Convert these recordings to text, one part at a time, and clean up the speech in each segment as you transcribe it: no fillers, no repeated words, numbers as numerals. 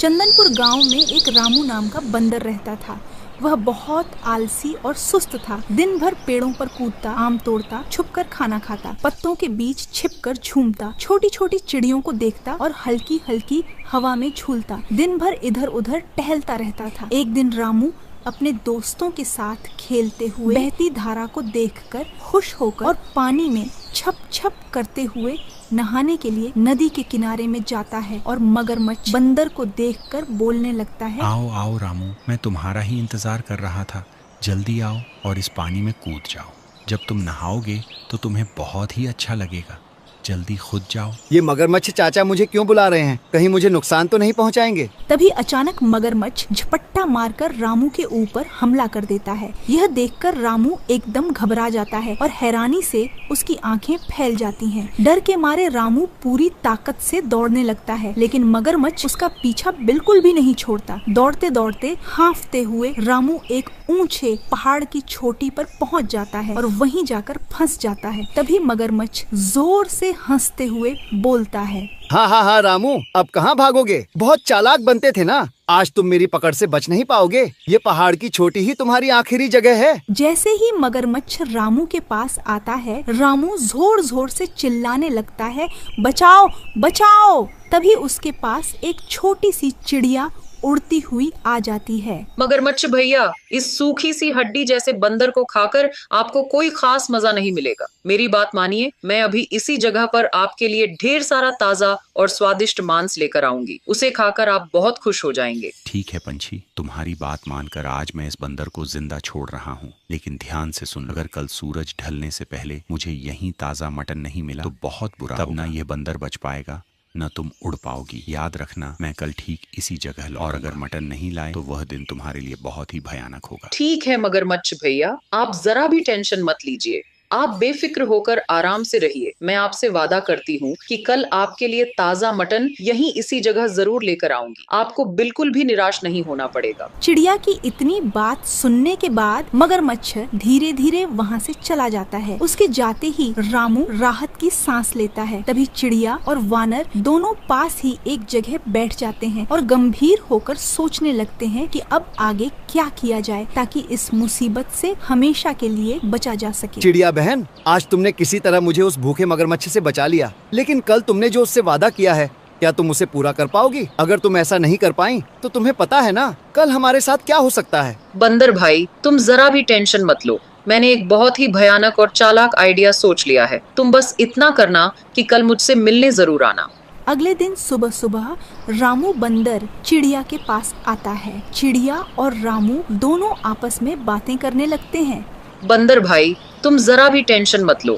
चंदनपुर गांव में एक रामू नाम का बंदर रहता था। वह बहुत आलसी और सुस्त था। दिन भर पेड़ों पर कूदता, आम तोड़ता, छुपकर खाना खाता, पत्तों के बीच छिपकर झूमता, छोटी छोटी चिड़ियों को देखता और हल्की हल्की हवा में झूलता। दिन भर इधर उधर टहलता रहता था। एक दिन रामू अपने दोस्तों के साथ खेलते हुए बहती धारा को देखकर खुश होकर और पानी में छप छप करते हुए नहाने के लिए नदी के किनारे में जाता है और मगरमच्छ बंदर को देखकर बोलने लगता है, आओ आओ रामू, मैं तुम्हारा ही इंतजार कर रहा था। जल्दी आओ और इस पानी में कूद जाओ। जब तुम नहाओगे तो तुम्हें बहुत ही अच्छा लगेगा। जल्दी खुद जाओ। ये मगरमच्छ चाचा मुझे क्यों बुला रहे हैं? कहीं मुझे नुकसान तो नहीं पहुंचाएंगे? तभी अचानक मगरमच्छ झपट्टा मारकर रामू के ऊपर हमला कर देता है। यह देखकर रामू एकदम घबरा जाता है और हैरानी से उसकी आंखें फैल जाती हैं। डर के मारे रामू पूरी ताकत से दौड़ने लगता है, लेकिन मगरमच्छ उसका पीछा बिल्कुल भी नहीं छोड़ता। दौड़ते दौड़ते हांफते हुए रामू एक ऊंचे पहाड़ की चोटी पर पहुंच जाता है और वहीं जाकर फंस जाता है। तभी मगरमच्छ जोर से हंसते हुए बोलता है, हाँ रामू, अब कहाँ भागोगे? बहुत चालाक बनते थे ना। आज तुम मेरी पकड़ से बच नहीं पाओगे। ये पहाड़ की चोटी ही तुम्हारी आखिरी जगह है। जैसे ही मगरमच्छ रामू के पास आता है, रामू जोर जोर से चिल्लाने लगता है, बचाओ बचाओ। तभी उसके पास एक छोटी सी चिड़िया उड़ती हुई आ जाती है। मगरमच्छ भैया, इस सूखी सी हड्डी जैसे बंदर को खाकर आपको कोई खास मजा नहीं मिलेगा। मेरी बात मानिए, मैं अभी इसी जगह पर आपके लिए ढेर सारा ताजा और स्वादिष्ट मांस लेकर आऊंगी। उसे खाकर आप बहुत खुश हो जाएंगे। ठीक है पंछी, तुम्हारी बात मानकर आज मैं इस बंदर को जिंदा छोड़ रहा हूँ, लेकिन ध्यान से सुन, अगर कल सूरज ढलने से पहले मुझे यहीं ताजा मटन नहीं मिला तो बहुत बुरा, तब ना ये बंदर बच पाएगा न तुम उड़ पाओगी। याद रखना, मैं कल ठीक इसी जगह लौटूंगा, और अगर मटन नहीं लाए तो वह दिन तुम्हारे लिए बहुत ही भयानक होगा। ठीक है मगरमच्छ भैया, आप जरा भी टेंशन मत लीजिए। आप बेफिक्र होकर आराम से रहिए। मैं आपसे वादा करती हूँ कि कल आपके लिए ताजा मटन यहीं इसी जगह जरूर लेकर आऊंगी। आपको बिल्कुल भी निराश नहीं होना पड़ेगा। चिड़िया की इतनी बात सुनने के बाद मगरमच्छ धीरे धीरे वहाँ से चला जाता है। उसके जाते ही रामू राहत की सांस लेता है। तभी चिड़िया और वानर दोनों पास ही एक जगह बैठ जाते हैं और गंभीर होकर सोचने लगते हैं कि अब आगे क्या किया जाए ताकि इस मुसीबत से हमेशा के लिए बचा जा सके। चिड़िया बहन, आज तुमने किसी तरह मुझे उस भूखे मगरमच्छ से बचा लिया, लेकिन कल तुमने जो उससे वादा किया है, क्या तुम उसे पूरा कर पाओगी? अगर तुम ऐसा नहीं कर पाई तो तुम्हें पता है ना कल हमारे साथ क्या हो सकता है। बंदर भाई, तुम जरा भी टेंशन मत लो। मैंने एक बहुत ही भयानक और चालाक आइडिया सोच लिया है। तुम बस इतना करना कि कल मुझसे मिलने जरूर आना। अगले दिन सुबह सुबह रामू बंदर चिड़िया के पास आता है। चिड़िया और रामू दोनों आपस में बातें करने लगते हैं। बंदर भाई, तुम जरा भी टेंशन मत लो।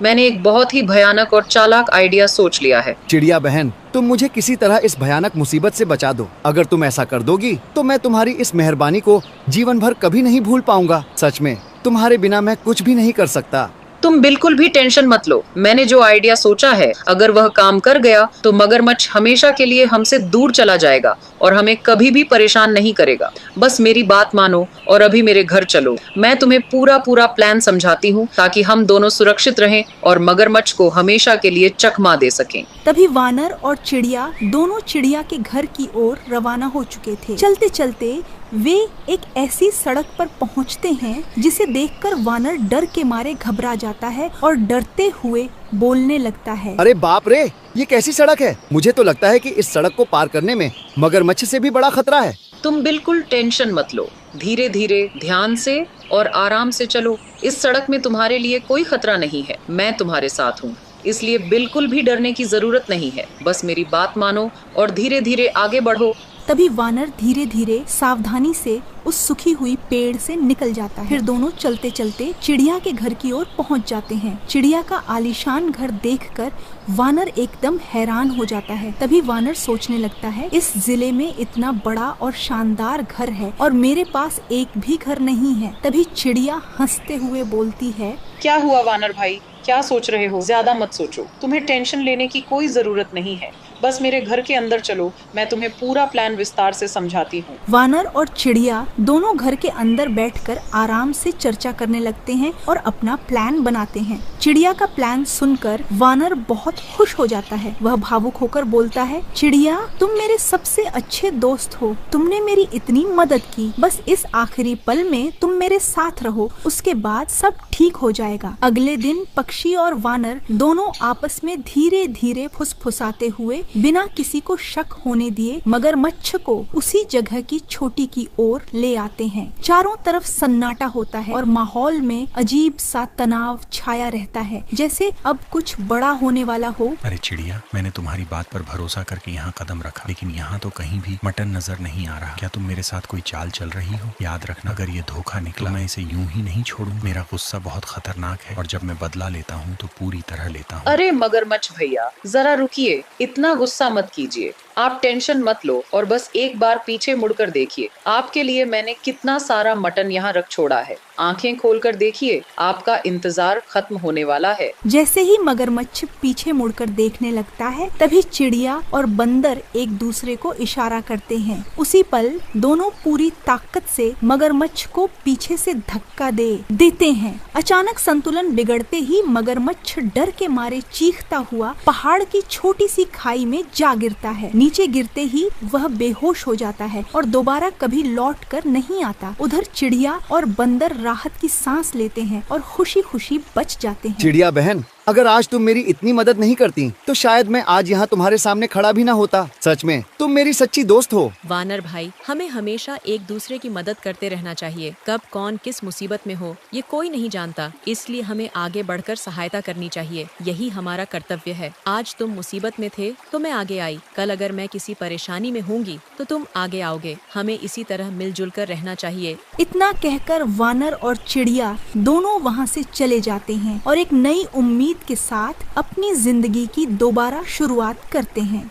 मैंने एक बहुत ही भयानक और चालाक आइडिया सोच लिया है। चिड़िया बहन, तुम मुझे किसी तरह इस भयानक मुसीबत से बचा दो। अगर तुम ऐसा कर दोगी तो मैं तुम्हारी इस मेहरबानी को जीवन भर कभी नहीं भूल पाऊंगा। सच में तुम्हारे बिना मैं कुछ भी नहीं कर सकता। तुम बिल्कुल भी टेंशन मत लो। मैंने जो आइडिया सोचा है, अगर वह काम कर गया तो मगरमच्छ हमेशा के लिए हमसे दूर चला जाएगा और हमें कभी भी परेशान नहीं करेगा। बस मेरी बात मानो और अभी मेरे घर चलो। मैं तुम्हें पूरा प्लान समझाती हूँ ताकि हम दोनों सुरक्षित रहें और मगरमच्छ को हमेशा के लिए चकमा दे सकें। तभी वानर और चिड़िया दोनों चिड़िया के घर की ओर रवाना हो चुके थे। चलते चलते वे एक ऐसी सड़क पर पहुंचते हैं जिसे देखकर वानर डर के मारे घबरा जाता है और डरते हुए बोलने लगता है, अरे बाप रे, ये कैसी सड़क है? मुझे तो लगता है कि इस सड़क को पार करने में मगरमच्छ से भी बड़ा खतरा है। तुम बिल्कुल टेंशन मत लो। धीरे धीरे, ध्यान से और आराम से चलो। इस सड़क में तुम्हारे लिए कोई खतरा नहीं है। मैं तुम्हारे साथ हूँ, इसलिए बिल्कुल भी डरने की जरूरत नहीं है। बस मेरी बात मानो और धीरे धीरे आगे बढ़ो। तभी वानर धीरे धीरे सावधानी से उस सूखी हुई पेड़ से निकल जाता है। फिर दोनों चलते चलते चिड़िया के घर की ओर पहुंच जाते हैं। चिड़िया का आलीशान घर देखकर वानर एकदम हैरान हो जाता है। तभी वानर सोचने लगता है, इस जिले में इतना बड़ा और शानदार घर है और मेरे पास एक भी घर नहीं है। तभी चिड़िया हंसते हुए बोलती है, क्या हुआ वानर भाई, क्या सोच रहे हो? ज्यादा मत सोचो। तुम्हें टेंशन लेने की कोई जरूरत नहीं है। बस मेरे घर के अंदर चलो, मैं तुम्हें पूरा प्लान विस्तार से समझाती हूँ। वानर और चिड़िया दोनों घर के अंदर बैठकर आराम से चर्चा करने लगते हैं और अपना प्लान बनाते हैं। चिड़िया का प्लान सुनकर वानर बहुत खुश हो जाता है। वह भावुक होकर बोलता है, चिड़िया, तुम मेरे सबसे अच्छे दोस्त हो, तुमने मेरी इतनी मदद की। बस इस आखिरी पल में तुम मेरे साथ रहो, उसके बाद सब ठीक हो जाएगा। अगले दिन पक्षी और वानर दोनों आपस में धीरे धीरे फुसफुसाते हुए बिना किसी को शक होने दिए मगरमच्छ को उसी जगह की छोटी की ओर ले आते हैं। चारों तरफ सन्नाटा होता है और माहौल में अजीब सा तनाव छाया रहता है, जैसे अब कुछ बड़ा होने वाला हो। अरे चिड़िया, मैंने तुम्हारी बात पर भरोसा करके यहाँ कदम रखा, लेकिन यहाँ तो कहीं भी मटन नजर नहीं आ रहा। क्या तुम मेरे साथ कोई चाल चल रही हो? याद रखना, अगर ये धोखा निकला मैं इसे यूं ही नहीं छोड़ूं। मेरा गुस्सा बहुत खतरनाक है और जब मैं बदला लेता हूँ तो पूरी तरह लेता हूँ। अरे मगरमच्छ भैया, जरा रुकिए, इतना गुस्सा मत कीजिए। आप टेंशन मत लो और बस एक बार पीछे मुड़कर देखिए। आपके लिए मैंने कितना सारा मटन यहाँ रख छोड़ा है। आंखें खोलकर देखिए, आपका इंतजार खत्म होने वाला है। जैसे ही मगरमच्छ पीछे मुड़कर देखने लगता है, तभी चिड़िया और बंदर एक दूसरे को इशारा करते हैं। उसी पल दोनों पूरी ताकत से मगरमच्छ को पीछे से धक्का देते हैं। अचानक संतुलन बिगड़ते ही मगरमच्छ डर के मारे चीखता हुआ पहाड़ की छोटी सी खाई में जा गिरता है। नीचे गिरते ही वह बेहोश हो जाता है और दोबारा कभी लौट कर नहीं आता। उधर चिड़िया और बंदर राहत की सांस लेते हैं और खुशी खुशी बच जाते हैं। चिड़िया बहन, अगर आज तुम मेरी इतनी मदद नहीं करती तो शायद मैं आज यहाँ तुम्हारे सामने खड़ा भी ना होता। सच में तुम मेरी सच्ची दोस्त हो। वानर भाई, हमें हमेशा एक दूसरे की मदद करते रहना चाहिए। कब कौन किस मुसीबत में हो ये कोई नहीं जानता, इसलिए हमें आगे बढ़कर सहायता करनी चाहिए। यही हमारा कर्तव्य है। आज तुम मुसीबत में थे तो मैं आगे आई, कल अगर मैं किसी परेशानी में होंगी तो तुम आगे आओगे। हमें इसी तरह मिलजुल कर रहना चाहिए। इतना कहकर वानर और चिड़िया दोनों वहाँ से चले जाते हैं और एक नई उम्मीद के साथ अपनी जिंदगी की दोबारा शुरुआत करते हैं।